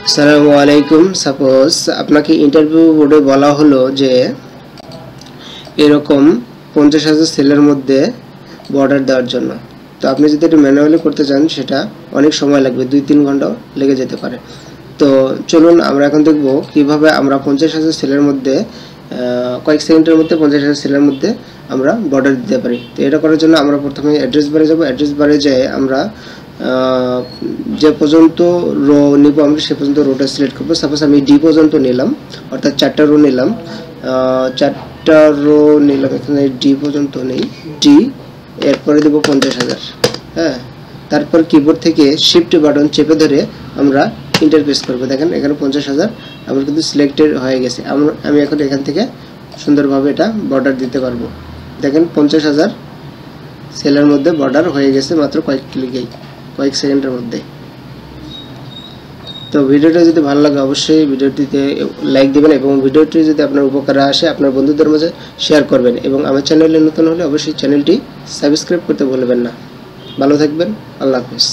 আসসালামু আলাইকুম। সাপোজ আপনাকে ইন্টারভিউ বোর্ডে বলা হলো যে এরকম 50,000 সেলের মধ্যে বর্ডার দেওয়ার জন্য। তো আপনি যদি এটা ম্যানুয়ালি করতে চান সেটা অনেক সময় লাগবে, 2-3 ঘন্টাও লেগে যেতে পারে। তো চলুন আমরা এখন দেখব কিভাবে আমরা 50,000 সেলের মধ্যে কয়েক সেকেন্ডের মধ্যে 50,000 সেলের মধ্যে আমরা বর্ডার দিতে পারি। তো এটা করার জন্য আমরা প্রথমে অ্যাড্রেস বারে যাব। অ্যাড্রেস বারে যেয়ে আমরা যে পর্যন্ত রো নিব আমরা সে পর্যন্ত রোটা সিলেক্ট করব। সাপোজ আমি ডি পর্যন্ত নিলাম, অর্থাৎ 4টা রো নিলাম, 4টা রো নিলাম, এখানে ডি পর্যন্ত নেই, ডি, এরপরে দেব 50,000। হ্যাঁ, তারপর কিবোর্ড থেকে শিফট বাটন চেপে ধরে আমরা ইন্টার প্রেস করব। দেখেন এখানে 50,000 আমার কিন্তু সিলেক্টেড হয়ে গেছে। আমি এখন এখান থেকে সুন্দরভাবে এটা বর্ডার দিতে পারবো। দেখেন 50,000 সেলের মধ্যে বর্ডার হয়ে গেছে মাত্র কয়েক ক্লিকেই, কয়েক সেকেন্ডের মধ্যে। তো ভিডিওটা যদি ভালো লাগে অবশ্যই ভিডিওটিতে লাইক দিবেন এবং ভিডিওটি যদি আপনার উপকারে আসে আপনার বন্ধুদের মাঝে শেয়ার করবেন এবং আমার চ্যানেলে নতুন হলে অবশ্যই চ্যানেলটি সাবস্ক্রাইব করতে ভুলবেন না। ভালো থাকবেন, আল্লাহ হাফেজ।